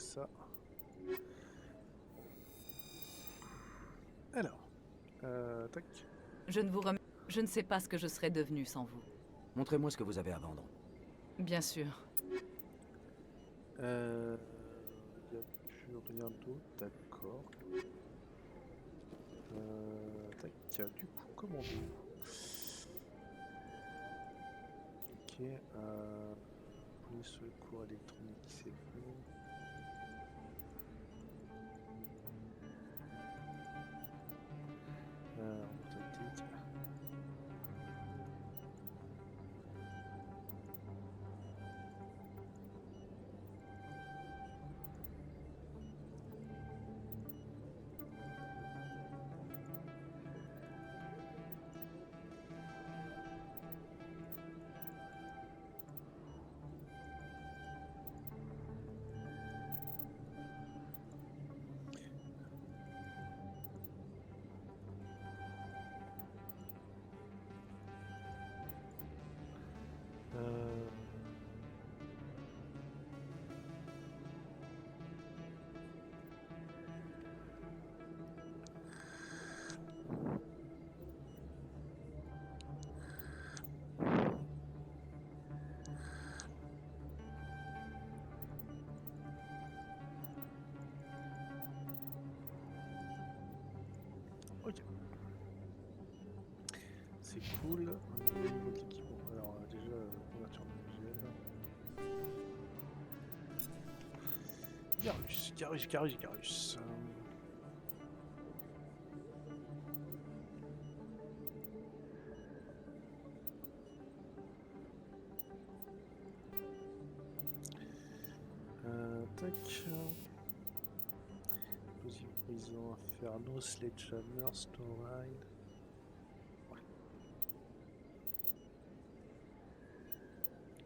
ça. Alors, tac. Je ne sais pas ce que je serais devenu sans vous. Montrez-moi ce que vous avez à vendre. Bien sûr. Il n'y a plus rien d'autre, d'accord. Tac, du coup, commando. Ok, police, secours électronique, c'est bon. Tactique. Ok. C'est cool. Niveau de l'équipement. Alors déjà, couverture visuelle. Garus. Tac. Explosif brisant, Inferno, Sledgehammer, Stormride. Ouais.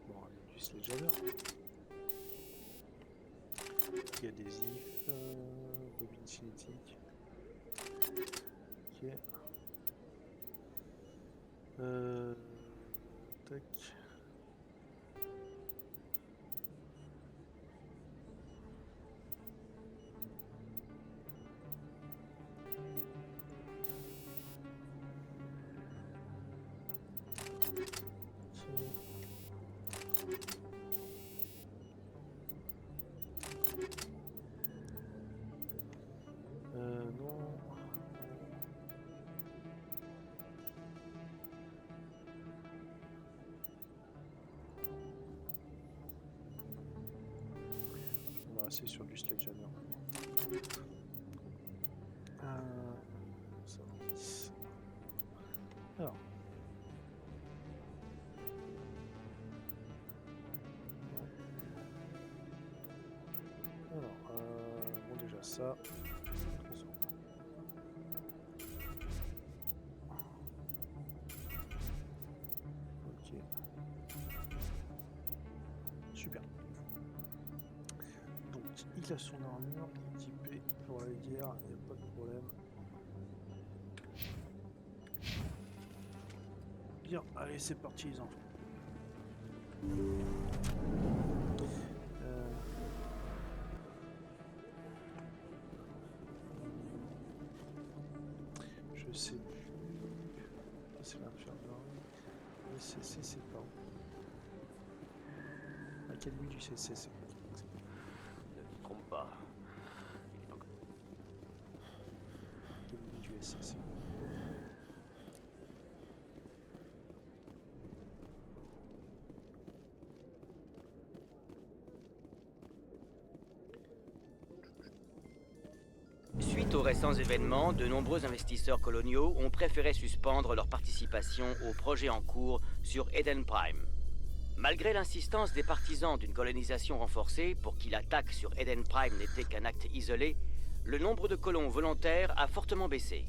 Bon, on a du Sledgehammer. Qui adhésif, bobine cinétique. Ok. Tac. Non. On va rester sur du Sledgehammer. Ça va, 10. Alors. Bon déjà ça. Ok. Super. Donc il a son armure, équipé pour la guerre, il n'y a pas de problème. Bien, allez c'est parti les enfants. Je sais plus. C'est l'infirmerie. Le CC c'est pas où. L'académie du CC c'est quoi? Ne te trompe pas. Il est pas... L'académie du SC. Suite aux récents événements, de nombreux investisseurs coloniaux ont préféré suspendre leur participation au projet en cours sur Eden Prime. Malgré l'insistance des partisans d'une colonisation renforcée pour qui l'attaque sur Eden Prime n'était qu'un acte isolé, le nombre de colons volontaires a fortement baissé.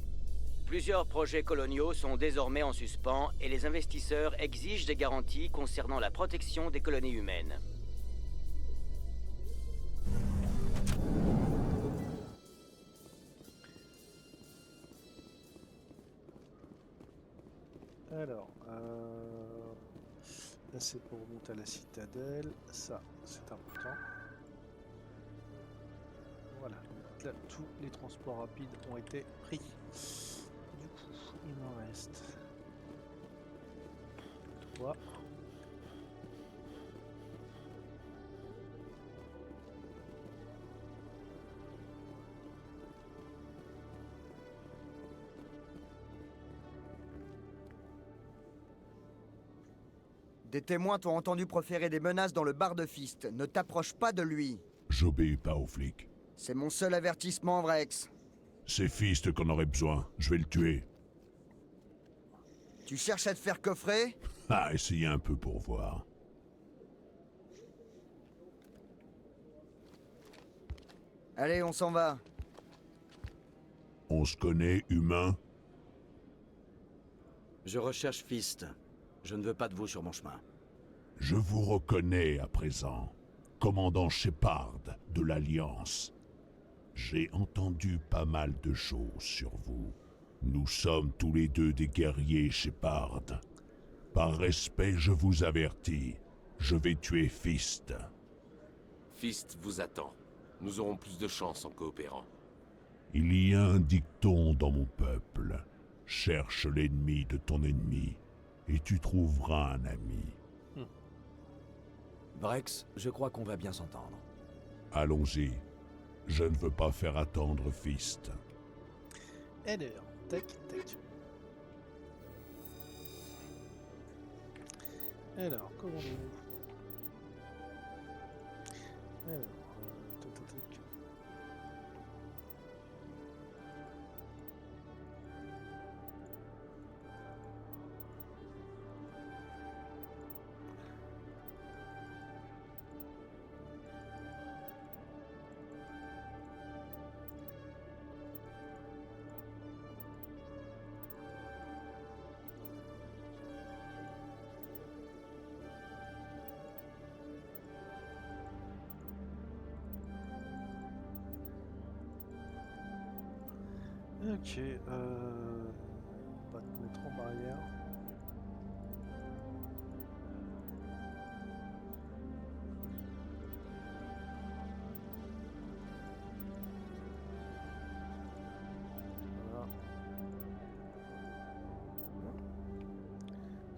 Plusieurs projets coloniaux sont désormais en suspens et les investisseurs exigent des garanties concernant la protection des colonies humaines. Alors, là c'est pour remonter à la citadelle. Ça, c'est important. là, tous les transports rapides ont été pris. Du coup, il m'en reste 3. Des témoins t'ont entendu proférer des menaces dans le bar de Fist. Ne t'approche pas de lui. J'obéis pas aux flics. C'est mon seul avertissement, Vrex. C'est Fist qu'on aurait besoin. Je vais le tuer. Tu cherches à te faire coffrer? Ah, essayez un peu pour voir. Allez, on s'en va. On se connaît, humain? Je recherche Fist. Je ne veux pas de vous sur mon chemin. Je vous reconnais à présent. Commandant Shepard de l'Alliance. J'ai entendu pas mal de choses sur vous. Nous sommes tous les deux des guerriers, Shepard. Par respect, je vous avertis. Je vais tuer Fist. Fist vous attend. Nous aurons plus de chance en coopérant. Il y a un dicton dans mon peuple. Cherche l'ennemi de ton ennemi, et tu trouveras un ami. Vrex, je crois qu'on va bien s'entendre. Allons-y. Je ne veux pas faire attendre Fist. Alors, tac, tac. Alors, commandez-nous. Alors, tac, tac, tac. Ok, on va te mettre en barrière. Voilà.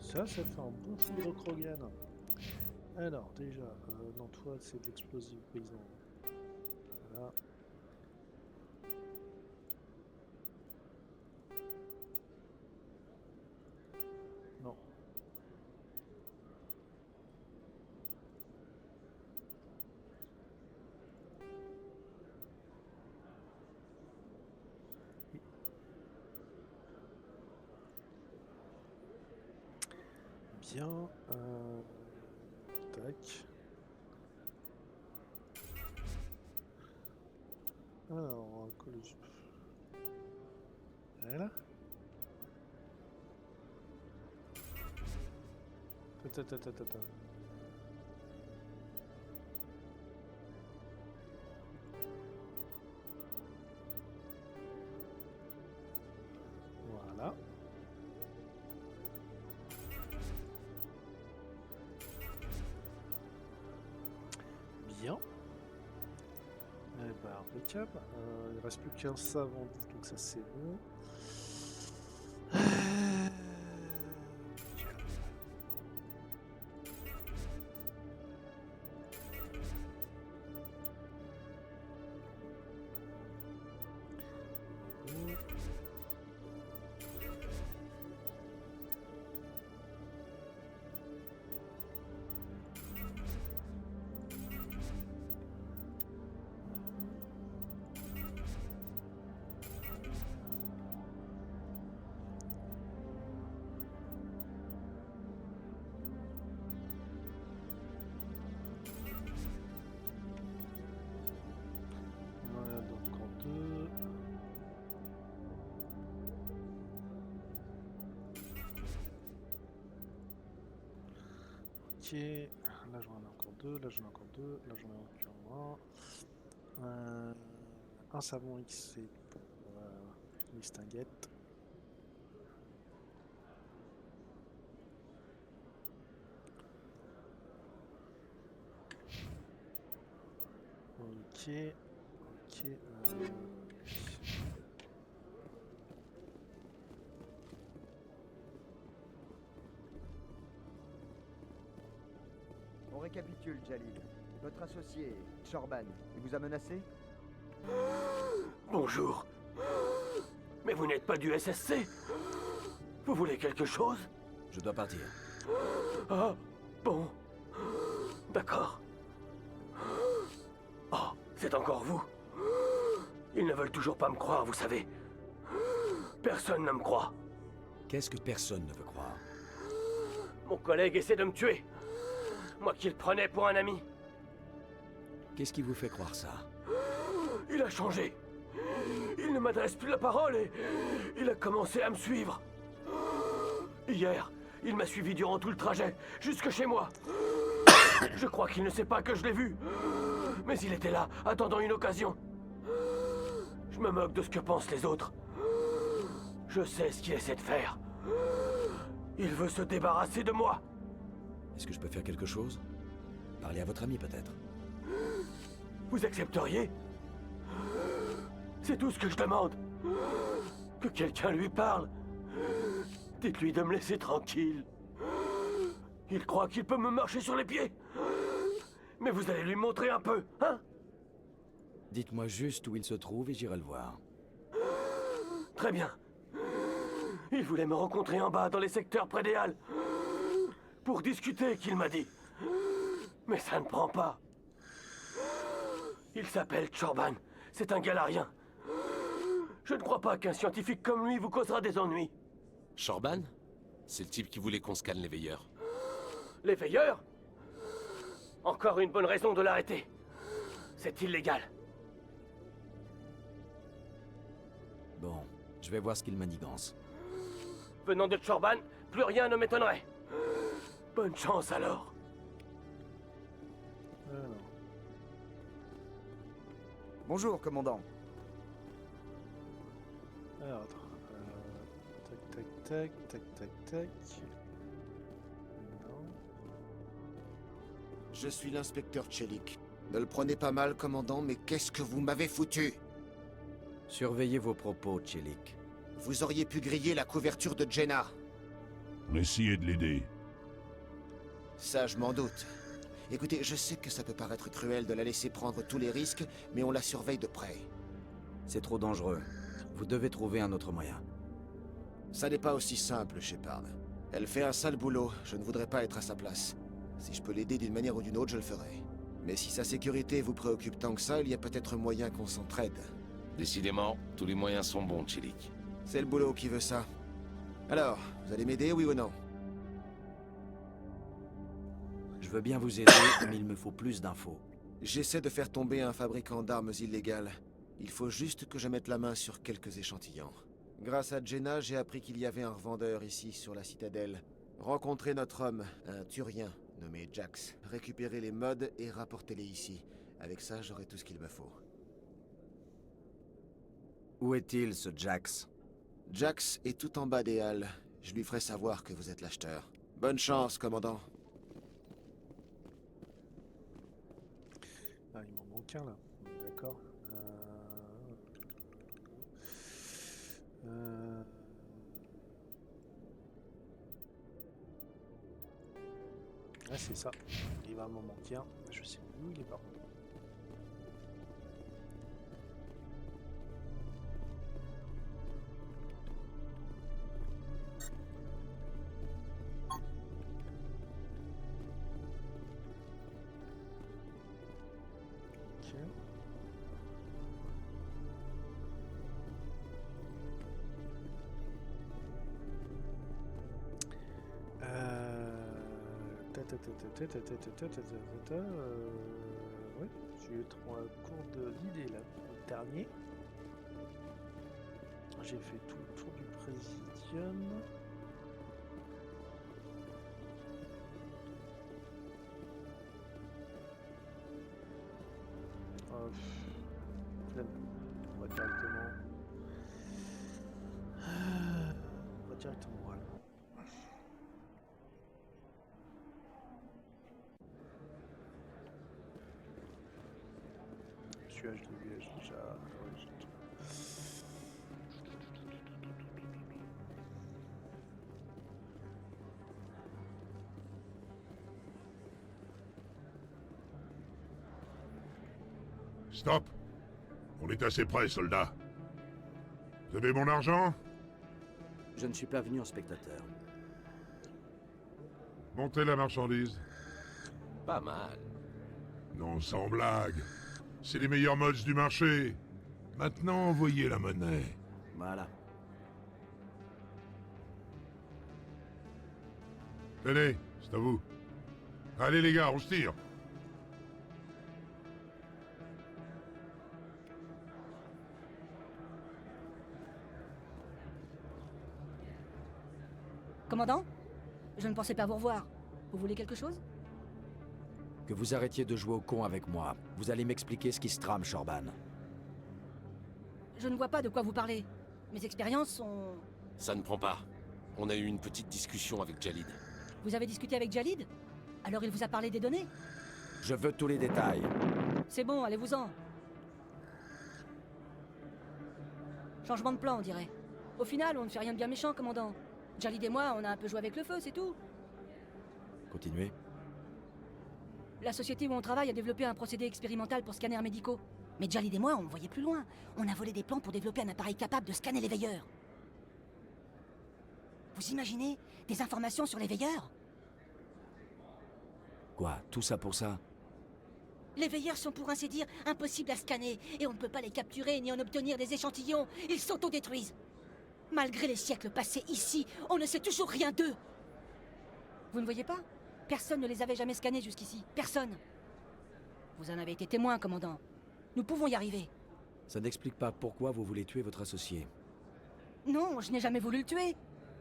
Ça fait un bon foudre Krogan. Alors, déjà, non, toi, c'est de l'explosif brisant. Voilà. Non. Oui. Bien. Tac. Alors, on va coller. Voilà. Ta. Voilà. Bien. Eh ben, impeccable. Il reste plus qu'un savant, donc ça c'est bon. Voilà, donc en deux. Ok, là j'en ai encore deux, là j'en ai encore deux, là j'en ai encore un. Un savon X, c'est pour l'extinguette. Ok, ok. Ok. On récapitule, Jalil. Votre associé, Chorban, il vous a menacé? Bonjour. Mais vous n'êtes pas du SSC? Vous voulez quelque chose? Je dois partir. Ah, bon. D'accord. Oh, c'est encore vous. Ils ne veulent toujours pas me croire, vous savez. Personne ne me croit. Qu'est-ce que personne ne veut croire? Mon collègue essaie de me tuer. Moi qui le prenais pour un ami. Qu'est-ce qui vous fait croire ça? Il a changé. Il ne m'adresse plus la parole et il a commencé à me suivre. Hier, il m'a suivi durant tout le trajet, jusque chez moi. Je crois qu'il ne sait pas que je l'ai vu. Mais il était là, attendant une occasion. Je me moque de ce que pensent les autres. Je sais ce qu'il essaie de faire. Il veut se débarrasser de moi. Est-ce que je peux faire quelque chose? Parler à votre ami peut-être? Vous accepteriez? C'est tout ce que je demande. Que quelqu'un lui parle. Dites-lui de me laisser tranquille. Il croit qu'il peut me marcher sur les pieds. Mais vous allez lui montrer un peu, hein? Dites-moi juste où il se trouve et j'irai le voir. Très bien. Il voulait me rencontrer en bas, dans les secteurs près des halles. Pour discuter, qu'il m'a dit. Mais ça ne prend pas. Il s'appelle Chorban. C'est un galarien. Je ne crois pas qu'un scientifique comme lui vous causera des ennuis. Chorban? C'est le type qui voulait qu'on scanne les veilleurs. Les veilleurs? Encore une bonne raison de l'arrêter. C'est illégal. Bon, je vais voir ce qu'il manigance. Venant de Chorban, plus rien ne m'étonnerait. Bonne chance alors. Alors, Bonjour, commandant. attends. Tac, tac. Non. Je suis l'inspecteur Chelik. Ne le prenez pas mal, commandant, mais qu'est-ce que vous m'avez foutu? Surveillez vos propos, Chelik. Vous auriez pu griller la couverture de Jenna. Essayez de l'aider. Ça, je m'en doute. Écoutez, je sais que ça peut paraître cruel de la laisser prendre tous les risques, mais on la surveille de près. C'est trop dangereux. Vous devez trouver un autre moyen. Ça n'est pas aussi simple, Shepard. Elle fait un sale boulot, je ne voudrais pas être à sa place. Si je peux l'aider d'une manière ou d'une autre, je le ferai. Mais si sa sécurité vous préoccupe tant que ça, il y a peut-être moyen qu'on s'entraide. Décidément, tous les moyens sont bons, Chelik. C'est le boulot qui veut ça. Alors, vous allez m'aider, oui ou non? Je veux bien vous aider, mais il me faut plus d'infos. J'essaie de faire tomber un fabricant d'armes illégales. Il faut juste que je mette la main sur quelques échantillons. Grâce à Jenna, j'ai appris qu'il y avait un revendeur ici, sur la citadelle. Rencontrez notre homme, un Turien, nommé Jax. Récupérez les mods et rapportez-les ici. Avec ça, j'aurai tout ce qu'il me faut. Où est-il, ce Jax? Jax est tout en bas des halles. Je lui ferai savoir que vous êtes l'acheteur. Bonne chance, commandant. Ah, il m'en manque un là. D'accord. Ah, c'est ça. Il va m'en manquer un. Je sais où il est par contre. Ok. Ouais, j'ai eu trop un cours d'idée là, le dernier. J'ai fait tout le tour du Présidium. Flemme. On va directement. On va directement voilà. je l'ai déjà. Ouais, j'ai déjà. Stop! On est assez près, soldat. Vous avez mon argent? Je ne suis pas venu en spectateur. Montez la marchandise. Pas mal. Non, sans blague. C'est les meilleurs mods du marché. Maintenant, envoyez la monnaie. Voilà. Tenez, c'est à vous. Allez les gars, on se tire. Commandant? Je ne pensais pas vous revoir. Vous voulez quelque chose? Que vous arrêtiez de jouer au con avec moi. Vous allez m'expliquer ce qui se trame, Shorban. Je ne vois pas de quoi vous parlez. Mes expériences sont... Ça ne prend pas. On a eu une petite discussion avec Jalid. Vous avez discuté avec Jalid? Alors il vous a parlé des données? Je veux tous les détails. C'est bon, allez-vous-en. Changement de plan, on dirait. Au final, on ne fait rien de bien méchant, commandant. Jalid et moi, on a un peu joué avec le feu, c'est tout. Continuez. La société où on travaille a développé un procédé expérimental pour scanners médicaux. Mais Jalid et moi, on voyait plus loin. On a volé des plans pour développer un appareil capable de scanner les veilleurs. Vous imaginez des informations sur les veilleurs? Quoi? Tout ça pour ça? Les veilleurs sont pour ainsi dire impossibles à scanner, et on ne peut pas les capturer ni en obtenir des échantillons. Ils s'autodétruisent. Malgré les siècles passés ici, on ne sait toujours rien d'eux. Vous ne voyez pas? Personne ne les avait jamais scannés jusqu'ici. Personne. Vous en avez été témoin, commandant. Nous pouvons y arriver. Ça n'explique pas pourquoi vous voulez tuer votre associé. Non, je n'ai jamais voulu le tuer.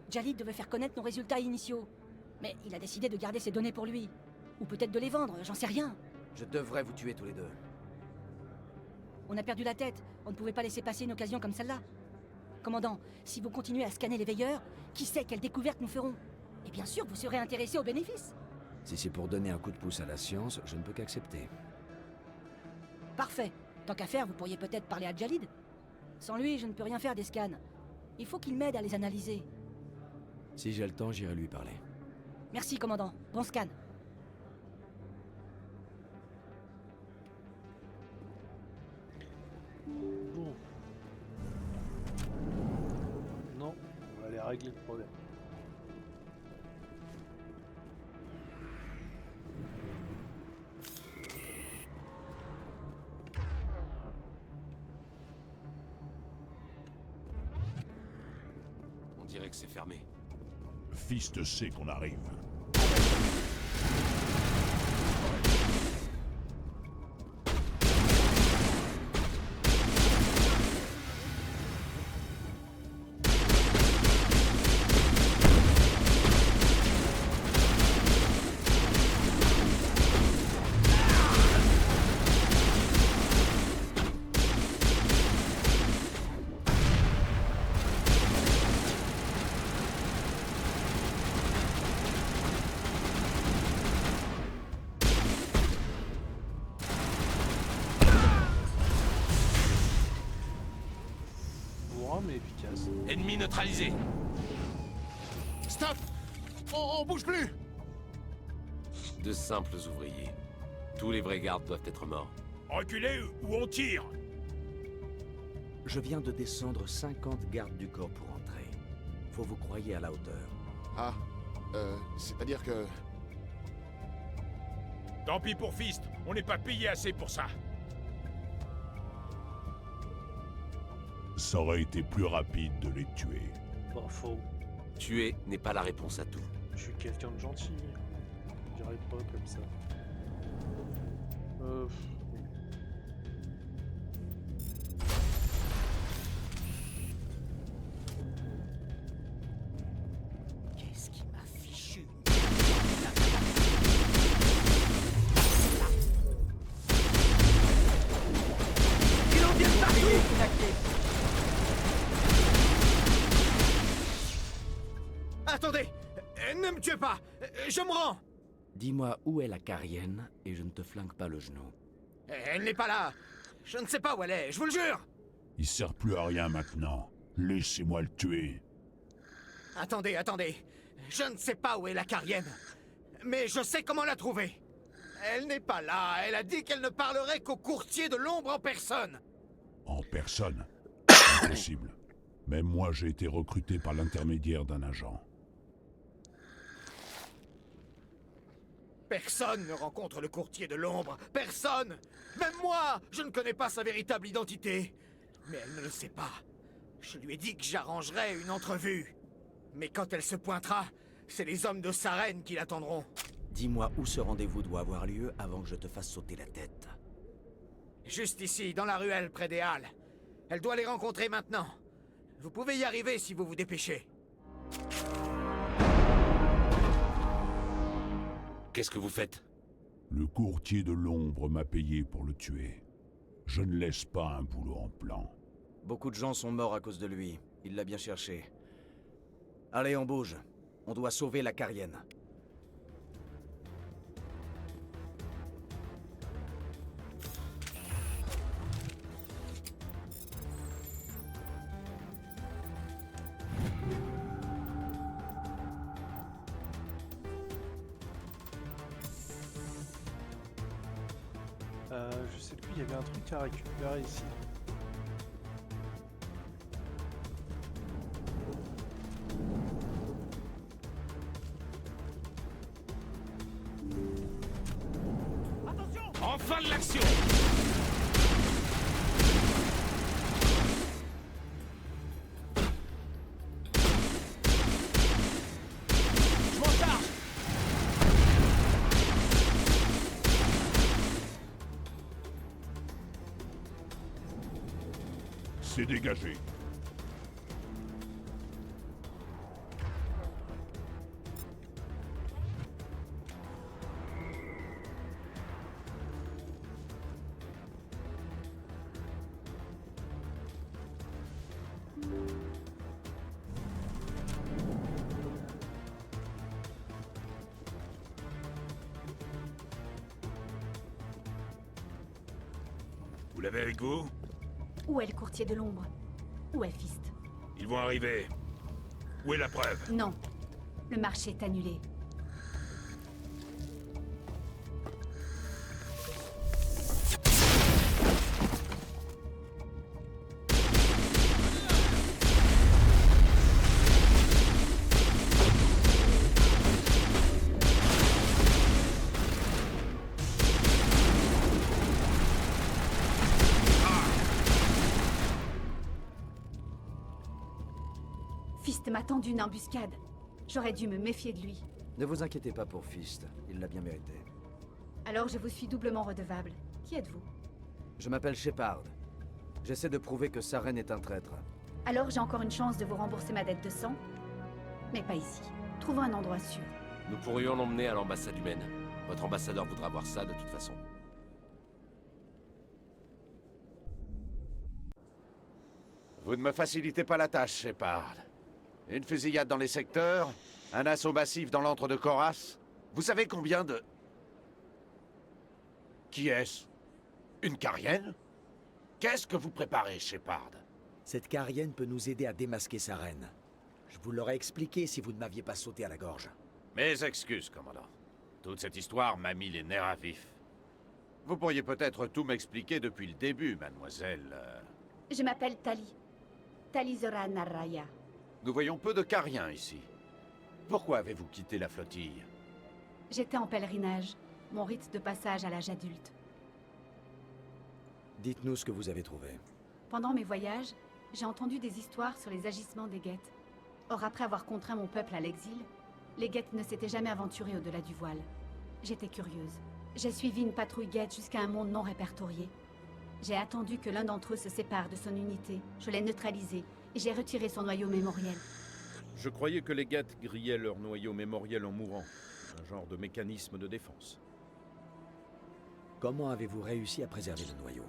Jalid devait faire connaître nos résultats initiaux. Mais il a décidé de garder ces données pour lui. Ou peut-être de les vendre, j'en sais rien. Je devrais vous tuer tous les deux. On a perdu la tête. On ne pouvait pas laisser passer une occasion comme celle-là. Commandant, si vous continuez à scanner les veilleurs, qui sait quelle découverte nous ferons? Et bien sûr, vous serez intéressé aux bénéfices. Si c'est pour donner un coup de pouce à la science, je ne peux qu'accepter. Parfait. Tant qu'à faire, vous pourriez peut-être parler à Jalid. Sans lui, je ne peux rien faire des scans. Il faut qu'il m'aide à les analyser. Si j'ai le temps, j'irai lui parler. Merci, commandant. Bon scan. Bon. Non, on va aller régler le problème. On dirait que c'est fermé. Fist sait qu'on arrive. Bourrin mais efficace. Ennemi neutralisé. Stop! On bouge plus! De simples ouvriers. Tous les vrais gardes doivent être morts. Reculez ou on tire! Je viens de descendre 50 gardes du corps pour entrer. Faut vous croyez à la hauteur. Ah, c'est-à-dire que... Tant pis pour Fist, on n'est pas payé assez pour ça. Ça aurait été plus rapide de les tuer. Pas faux. Tuer n'est pas la réponse à tout. Je suis quelqu'un de gentil. Je dirais pas comme ça. Oui. Qu'est-ce qui m'a fichu? Il en vient de partout! Attendez! Ne me tuez pas! Je me rends! Dis-moi où est la Carienne et je ne te flingue pas le genou. Elle n'est pas là! Je ne sais pas où elle est, je vous le jure! Il sert plus à rien maintenant. Laissez-moi le tuer. Attendez, attendez. Je ne sais pas où est la Carienne. Mais je sais comment la trouver. Elle n'est pas là. Elle a dit qu'elle ne parlerait qu'au courtier de l'ombre en personne. En personne. Impossible. Même moi, j'ai été recruté par l'intermédiaire d'un agent. Personne ne rencontre le courtier de l'ombre. Personne! Même moi, je ne connais pas sa véritable identité. Mais elle ne le sait pas. Je lui ai dit que j'arrangerais une entrevue. Mais quand elle se pointera, c'est les hommes de Sarène qui l'attendront. Dis-moi où ce rendez-vous doit avoir lieu avant que je te fasse sauter la tête. Juste ici, dans la ruelle, près des Halles. Elle doit les rencontrer maintenant. Vous pouvez y arriver si vous vous dépêchez. Qu'est-ce que vous faites? Le courtier de l'ombre m'a payé pour le tuer. Je ne laisse pas un boulot en plan. Beaucoup de gens sont morts à cause de lui. Il l'a bien cherché. Allez, on bouge. On doit sauver la Carienne. Je sais plus, il y avait un truc à récupérer ici. Enfin de l'action! Je m'en charge! C'est dégagé. Vous l'avez avec vous? Où est le courtier de l'ombre? Où est Fist? Ils vont arriver. Où est la preuve? Non. Le marché est annulé. Fist m'a tendu une embuscade. J'aurais dû me méfier de lui. Ne vous inquiétez pas pour Fist. Il l'a bien mérité. Alors je vous suis doublement redevable. Qui êtes-vous? Je m'appelle Shepard. J'essaie de prouver que Sarène est un traître. Alors j'ai encore une chance de vous rembourser ma dette de sang? Mais pas ici. Trouvons un endroit sûr. Nous pourrions l'emmener à l'ambassade humaine. Votre ambassadeur voudra voir ça de toute façon. Vous ne me facilitez pas la tâche, Shepard. Une fusillade dans les secteurs, un assaut massif dans l'antre de Koras. Vous savez combien de... Qui est-ce? Une Carienne? Qu'est-ce que vous préparez, Shepard? Cette Carienne peut nous aider à démasquer Sarène. Je vous l'aurais expliqué si vous ne m'aviez pas sauté à la gorge. Mes excuses, commandant. Toute cette histoire m'a mis les nerfs à vif. Vous pourriez peut-être tout m'expliquer depuis le début, mademoiselle. Je m'appelle Tali. Tali Zora Naraya. Nous voyons peu de Cariens ici. Pourquoi avez-vous quitté la flottille? J'étais en pèlerinage. Mon rite de passage à l'âge adulte. Dites-nous ce que vous avez trouvé. Pendant mes voyages, j'ai entendu des histoires sur les agissements des Geth. Or, après avoir contraint mon peuple à l'exil, les Geth ne s'étaient jamais aventurés au-delà du voile. J'étais curieuse. J'ai suivi une patrouille Geth jusqu'à un monde non répertorié. J'ai attendu que l'un d'entre eux se sépare de son unité. Je l'ai neutralisé et j'ai retiré son noyau mémoriel. Je croyais que les Geth grillaient leur noyau mémoriel en mourant. Un genre de mécanisme de défense. Comment avez-vous réussi à préserver le noyau?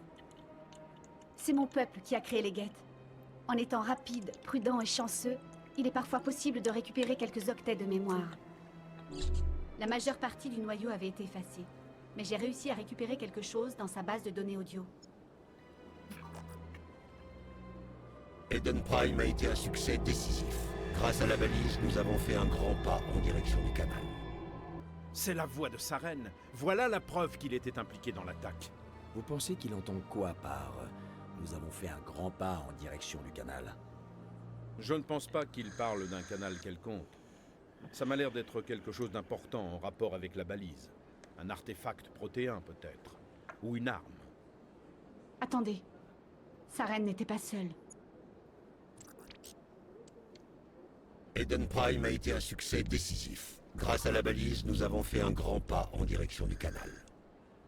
C'est mon peuple qui a créé les Geth. En étant rapide, prudent et chanceux, il est parfois possible de récupérer quelques octets de mémoire. La majeure partie du noyau avait été effacée, mais j'ai réussi à récupérer quelque chose dans sa base de données audio. Eden Prime a été un succès décisif. Grâce à la balise, nous avons fait un grand pas en direction du canal. C'est la voix de Saren. Voilà la preuve qu'il était impliqué dans l'attaque. Vous pensez qu'il entend quoi par nous avons fait un grand pas en direction du canal? Je ne pense pas qu'il parle d'un canal quelconque. Ça m'a l'air d'être quelque chose d'important en rapport avec la balise. Un artefact protéin, peut-être. Ou une arme. Attendez. Saren n'était pas seule. Eden Prime a été un succès décisif. Grâce à la balise, nous avons fait un grand pas en direction du canal.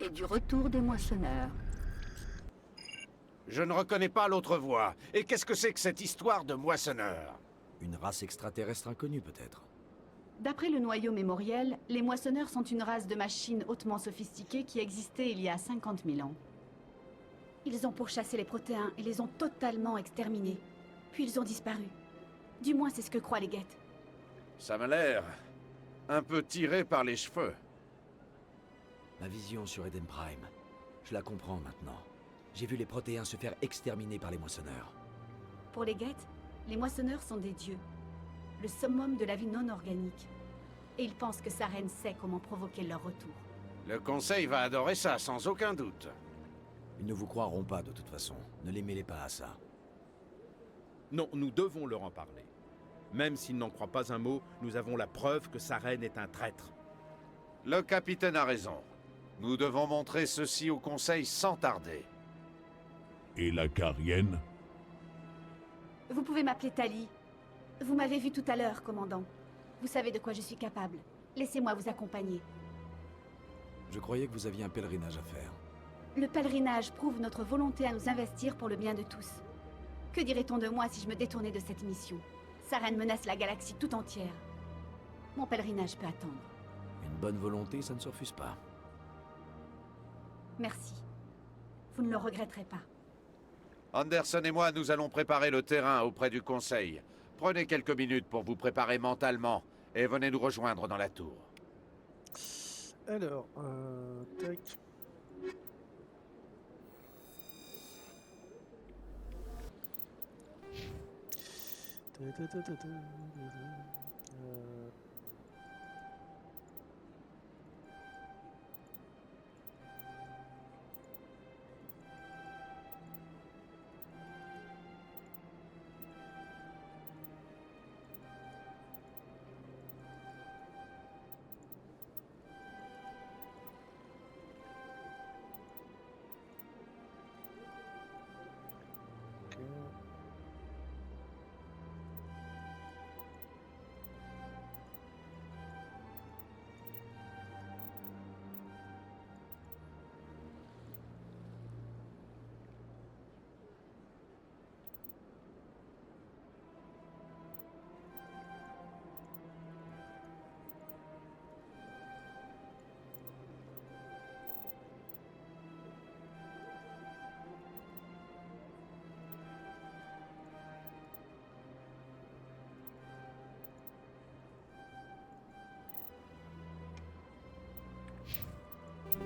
Et du retour des moissonneurs. Je ne reconnais pas l'autre voix. Et qu'est-ce que c'est que cette histoire de moissonneur? Une race extraterrestre inconnue, peut-être. D'après le noyau mémoriel, les moissonneurs sont une race de machines hautement sophistiquées qui existait il y a 50 000 ans. Ils ont pourchassé les protéins et les ont totalement exterminés. Puis ils ont disparu. Du moins, c'est ce que croient les guettes. Ça m'a l'air un peu tiré par les cheveux. Ma vision sur Eden Prime, je la comprends maintenant. J'ai vu les protéins se faire exterminer par les moissonneurs. Pour les guettes, les moissonneurs sont des dieux. Le summum de la vie non organique. Et ils pensent que Saren sait comment provoquer leur retour. Le Conseil va adorer ça, sans aucun doute. Ils ne vous croiront pas de toute façon. Ne les mêlez pas à ça. Non, nous devons leur en parler. Même s'ils n'en croient pas un mot, nous avons la preuve que Saren est un traître. Le capitaine a raison. Nous devons montrer ceci au Conseil sans tarder. Et la Carienne? Vous pouvez m'appeler Tali. Vous m'avez vu tout à l'heure, commandant. Vous savez de quoi je suis capable. Laissez-moi vous accompagner. Je croyais que vous aviez un pèlerinage à faire. Le pèlerinage prouve notre volonté à nous investir pour le bien de tous. Que dirait-on de moi si je me détournais de cette mission? Saren menace la galaxie tout entière. Mon pèlerinage peut attendre. Une bonne volonté, ça ne se refuse pas. Merci. Vous ne le regretterez pas. Anderson et moi, nous allons préparer le terrain auprès du Conseil. Prenez quelques minutes pour vous préparer mentalement et venez nous rejoindre dans la tour. Alors, tac.